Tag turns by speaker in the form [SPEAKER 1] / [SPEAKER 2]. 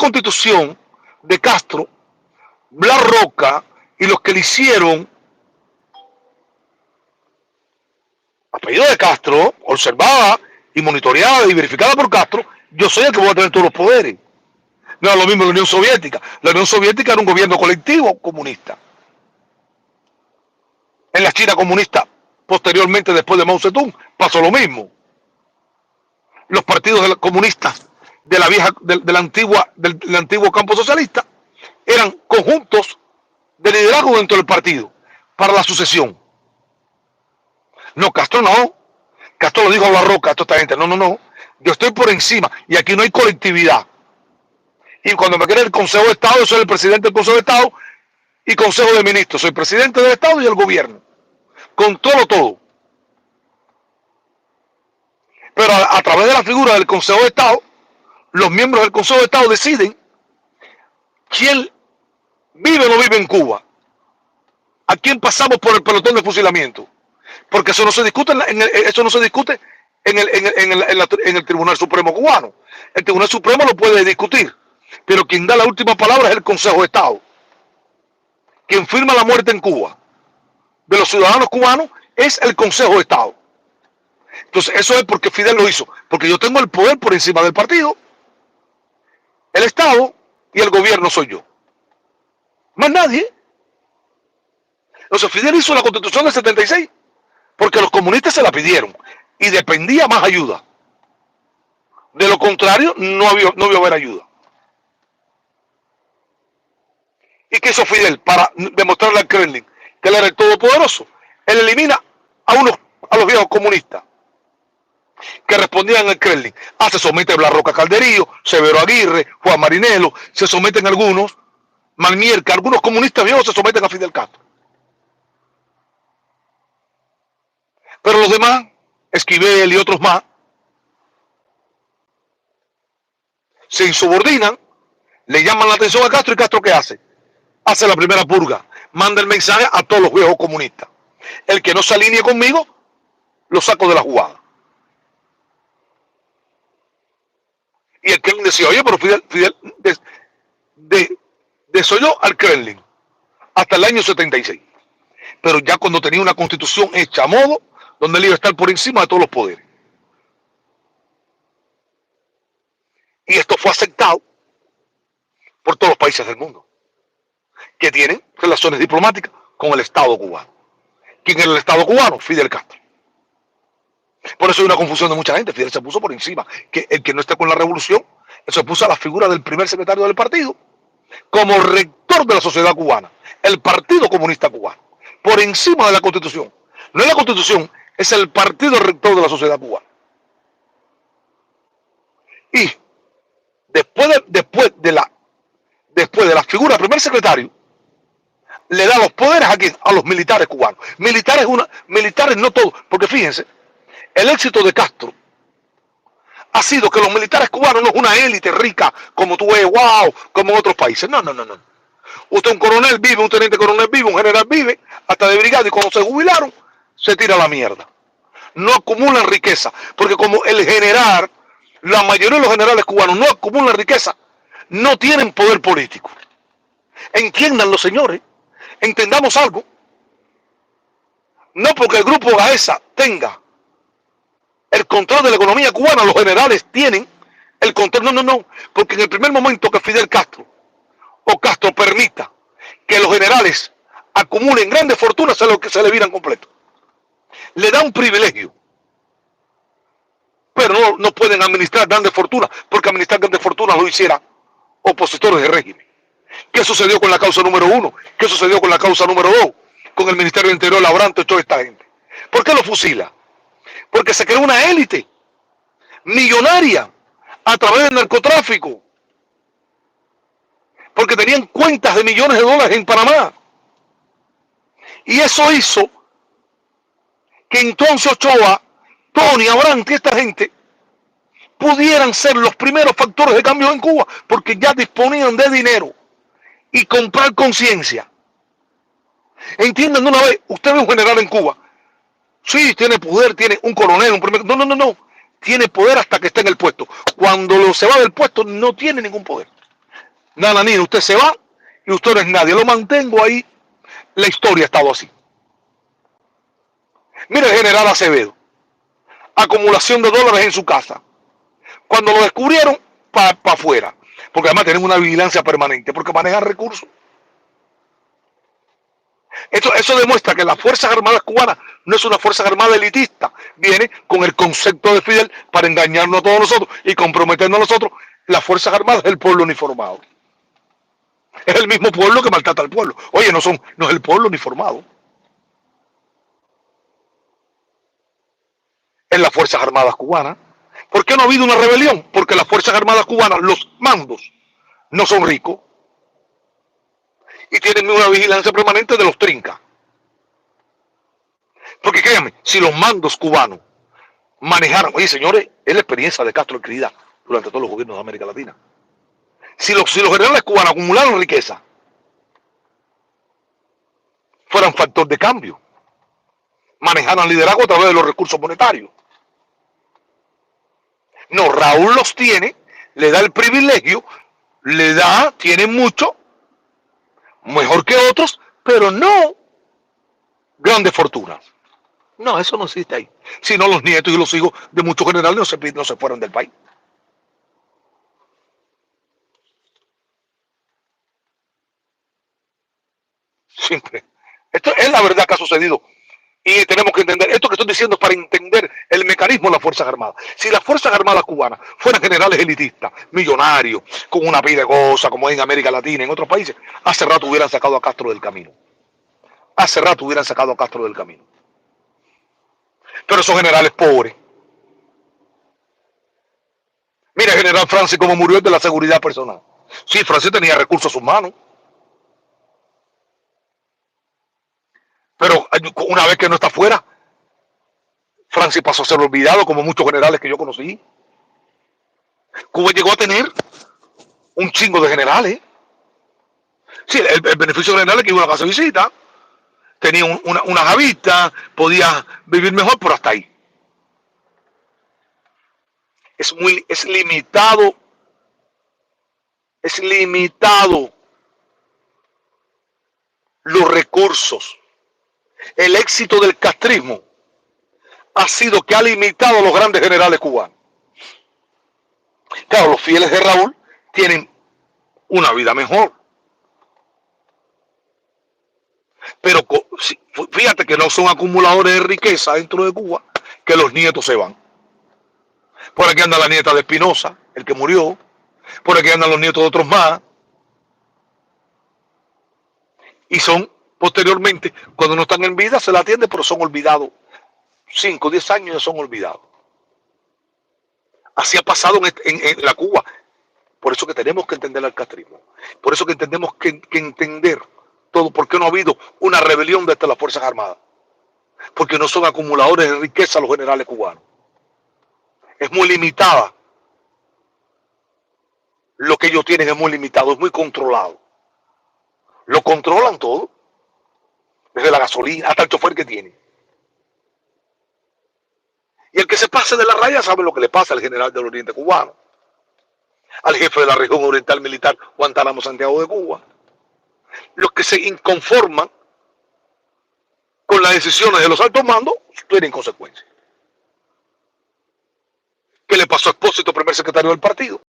[SPEAKER 1] constitución de Castro, Blas Roca y los que le hicieron, apellido de Castro, observada y monitoreada y verificada por Castro, yo soy el que voy a tener todos los poderes. No es lo mismo la Unión Soviética. La Unión Soviética era un gobierno colectivo comunista. En la China comunista, posteriormente, después de Mao Zedong, pasó lo mismo. Los partidos comunistas de la vieja, del antiguo campo socialista eran conjuntos de liderazgo dentro del partido para la sucesión. No, Castro no. Castro lo dijo a la Roca, a toda esta gente. No, no, no. Yo estoy por encima y aquí no hay colectividad. Y cuando me quiere el Consejo de Estado, yo soy el presidente del Consejo de Estado y Consejo de Ministros. Soy presidente del Estado y el gobierno. Controlo todo. Pero a través de la figura del Consejo de Estado, los miembros del Consejo de Estado deciden quién vive o no vive en Cuba. A quién pasamos por el pelotón de fusilamiento. Porque eso no se discute en el Tribunal Supremo cubano. El Tribunal Supremo lo puede discutir, pero quien da la última palabra es el Consejo de Estado. Quien firma la muerte en Cuba de los ciudadanos cubanos es el Consejo de Estado. Entonces eso es porque Fidel lo hizo, porque yo tengo el poder por encima del partido, el Estado y el gobierno soy yo. Más nadie. Entonces Fidel hizo la Constitución del 76 porque los comunistas se la pidieron y dependía más ayuda. De lo contrario, no iba a haber ayuda. ¿Y qué hizo Fidel para demostrarle al Kremlin que él era el todopoderoso? Él elimina a los viejos comunistas que respondían al Kremlin. Se somete Blas Roca Calderillo, Severo Aguirre, Juan Marinelo, se someten algunos, Malmierca, algunos comunistas viejos se someten a Fidel Castro. Pero los demás, Esquivel y otros más, se insubordinan, le llaman la atención a Castro y Castro ¿qué hace? Hace la primera purga, manda el mensaje a todos los viejos comunistas. El que no se alinee conmigo, lo saco de la jugada. Y el Kremlin decía, oye, pero Fidel desoyó al Kremlin hasta el año 76. Pero ya cuando tenía una constitución hecha a modo, donde él iba a estar por encima de todos los poderes. Y esto fue aceptado por todos los países del mundo que tienen relaciones diplomáticas con el Estado cubano. ¿Quién era el Estado cubano? Fidel Castro. Por eso hay una confusión de mucha gente. Fidel se puso por encima. Que el que no está con la revolución, se puso a la figura del primer secretario del partido como rector de la sociedad cubana, el Partido Comunista Cubano, por encima de la Constitución. No es la Constitución, es el partido rector de la sociedad cubana. Y después de la figura del primer secretario, le da los poderes ¿a quién? A los militares cubanos. Militares no todos, porque fíjense, el éxito de Castro ha sido que los militares cubanos no es una élite rica como tú ves, wow, como en otros países. No. Usted un coronel vive, un teniente coronel vive, un general vive, hasta de brigada, y cuando se jubilaron, se tira a la mierda. No acumulan riqueza, porque como el general, la mayoría de los generales cubanos no acumulan riqueza, no tienen poder político. Entiéndanlo, señores, entendamos algo. No porque el grupo Gaesa tenga el control de la economía cubana, los generales tienen el control. No, porque en el primer momento que Fidel Castro o Castro permita que los generales acumulen grandes fortunas, es lo que se le viran completo. Le da un privilegio, pero no pueden administrar grandes fortunas, porque administrar grandes fortunas lo hicieran opositores del régimen. ¿Qué sucedió con la causa número 1? ¿Qué sucedió con la causa número 2? Con el Ministerio del Interior, Labranto y toda esta gente. ¿Por qué lo fusila? Porque se creó una élite millonaria a través del narcotráfico. Porque tenían cuentas de millones de dólares en Panamá. Y eso hizo que entonces Ochoa, Tony, Abrantes y esta gente pudieran ser los primeros factores de cambio en Cuba, porque ya disponían de dinero y comprar conciencia. Entiendan de una vez, usted ve un general en Cuba, sí, tiene poder, tiene un coronel, un primer... No. Tiene poder hasta que está en el puesto. Cuando se va del puesto, no tiene ningún poder. Nananina, usted se va y usted no es nadie. Lo mantengo ahí. La historia ha estado así. Mire el general Acevedo. Acumulación de dólares en su casa. Cuando lo descubrieron, para afuera. Porque además tienen una vigilancia permanente, porque manejan recursos. Eso demuestra que las Fuerzas Armadas cubanas no es una Fuerza Armada elitista. Viene con el concepto de Fidel para engañarnos a todos nosotros y comprometernos a nosotros. Las Fuerzas Armadas es el pueblo uniformado. Es el mismo pueblo que maltrata al pueblo. Oye, no es el pueblo uniformado. Es las Fuerzas Armadas cubanas. ¿Por qué no ha habido una rebelión? Porque las Fuerzas Armadas cubanas, los mandos, no son ricos y tienen una vigilancia permanente de los trincas. Porque créanme, si los mandos cubanos manejaron, oye señores, es la experiencia de Castro Elquidía durante todos los gobiernos de América Latina. Si los generales cubanos acumularon riqueza, fueran factor de cambio, manejaran liderazgo a través de los recursos monetarios. No, Raúl los tiene, le da el privilegio, tiene mucho, mejor que otros, pero no grandes fortunas. No, eso no existe ahí. Si no, los nietos y los hijos de muchos generales no se fueron del país. Siempre. Esto es la verdad que ha sucedido. Y tenemos que entender, esto que estoy diciendo es para entender el mecanismo de las Fuerzas Armadas. Si las Fuerzas Armadas cubanas fueran generales elitistas, millonarios, con una vida goza, como en América Latina, en otros países, hace rato hubieran sacado a Castro del camino. Hace rato hubieran sacado a Castro del camino. Pero esos generales pobres. Mira, el general Francis como murió de la seguridad personal. Sí, Francis tenía recursos humanos. Pero una vez que no está fuera, Francis pasó a ser olvidado como muchos generales que yo conocí. Cuba llegó a tener un chingo de generales. Sí, el beneficio general es que iba a una casa de visita, tenía una javita, podía vivir mejor, pero hasta ahí. Es limitado los recursos. El éxito del castrismo ha sido que ha limitado a los grandes generales cubanos. Claro, los fieles de Raúl tienen una vida mejor. Pero fíjate que no son acumuladores de riqueza dentro de Cuba, que los nietos se van. Por aquí anda la nieta de Espinosa, el que murió. Por aquí andan los nietos de otros más. Y son, posteriormente, cuando no están en vida, se la atiende, pero son olvidados. 5, 10 años ya son olvidados. Así ha pasado en la Cuba. Por eso que tenemos que entender el castrismo. Por eso que tenemos que entender todo. ¿Por qué no ha habido una rebelión desde las Fuerzas Armadas? Porque no son acumuladores de riqueza los generales cubanos. Es muy limitada. Lo que ellos tienen es muy limitado, es muy controlado. Lo controlan todo. Desde la gasolina hasta el chofer que tiene. Y el que se pase de la raya sabe lo que le pasa al general del Oriente cubano, al jefe de la región oriental militar Guantánamo Santiago de Cuba. Los que se inconforman con las decisiones de los altos mandos tienen consecuencias. ¿Qué le pasó a Expósito, primer secretario del partido?